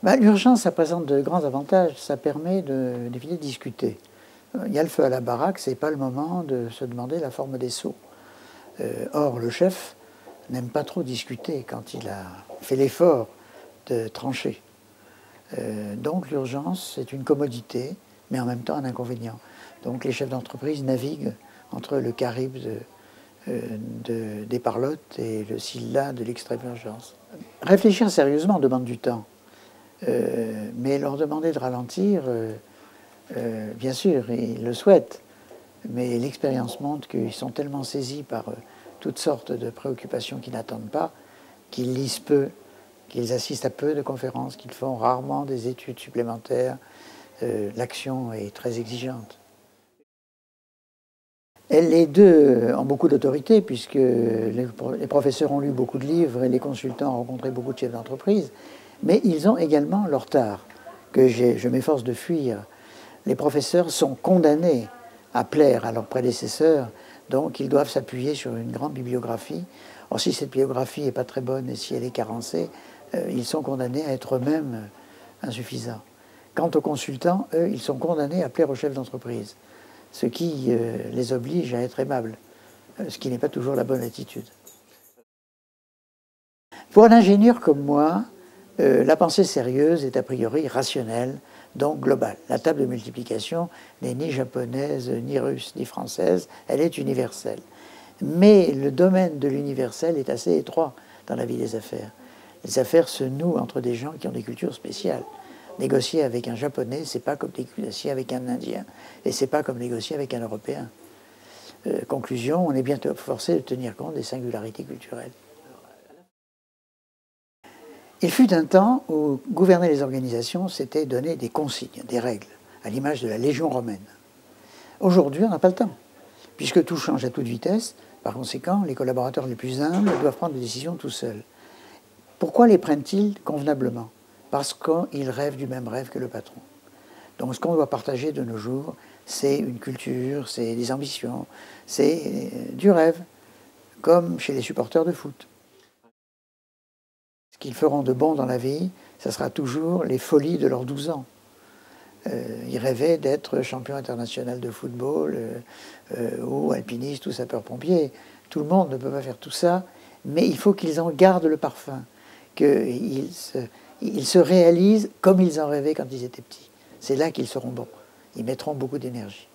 L'urgence, ça présente de grands avantages. Ça permet d'éviter de discuter. Il y a le feu à la baraque, c'est pas le moment de se demander la forme des seaux. Or, le chef n'aime pas trop discuter quand il a fait l'effort de trancher. Donc l'urgence, c'est une commodité, mais en même temps un inconvénient. Donc les chefs d'entreprise naviguent entre le Caribe des parlottes et le Scylla de l'extrême urgence. Réfléchir sérieusement demande du temps, mais leur demander de ralentir, bien sûr, ils le souhaitent, mais l'expérience montre qu'ils sont tellement saisis par toutes sortes de préoccupations qu'ils n'attendent pas, qu'ils lisent peu, qu'ils assistent à peu de conférences, qu'ils font rarement des études supplémentaires. L'action est très exigeante. Les deux ont beaucoup d'autorité puisque les professeurs ont lu beaucoup de livres et les consultants ont rencontré beaucoup de chefs d'entreprise, mais ils ont également leur tard, que je m'efforce de fuir. Les professeurs sont condamnés à plaire à leurs prédécesseurs, donc ils doivent s'appuyer sur une grande bibliographie. Or, si cette bibliographie n'est pas très bonne et si elle est carencée, ils sont condamnés à être eux-mêmes insuffisants. Quant aux consultants, eux, ils sont condamnés à plaire aux chefs d'entreprise, ce qui les oblige à être aimables, ce qui n'est pas toujours la bonne attitude. Pour un ingénieur comme moi, la pensée sérieuse est a priori rationnelle, donc globale. La table de multiplication n'est ni japonaise, ni russe, ni française, elle est universelle. Mais le domaine de l'universel est assez étroit dans la vie des affaires. Les affaires se nouent entre des gens qui ont des cultures spéciales. Négocier avec un Japonais, c'est pas comme négocier avec un Indien, et c'est pas comme négocier avec un Européen. Conclusion, on est bientôt forcé de tenir compte des singularités culturelles. Il fut un temps où gouverner les organisations, c'était donner des consignes, des règles, à l'image de la Légion romaine. Aujourd'hui, on n'a pas le temps, puisque tout change à toute vitesse. Par conséquent, les collaborateurs les plus humbles doivent prendre des décisions tout seuls. Pourquoi les prennent-ils convenablement? Parce qu'ils rêvent du même rêve que le patron. Donc ce qu'on doit partager de nos jours, c'est une culture, c'est des ambitions, c'est du rêve, comme chez les supporters de foot. Ce qu'ils feront de bon dans la vie, ça sera toujours les folies de leurs 12 ans. Ils rêvaient d'être champion international de football, ou alpiniste, ou sapeur-pompier. Tout le monde ne peut pas faire tout ça, mais il faut qu'ils en gardent le parfum, qu'ils se réalisent comme ils en rêvaient quand ils étaient petits. C'est là qu'ils seront bons. Ils mettront beaucoup d'énergie.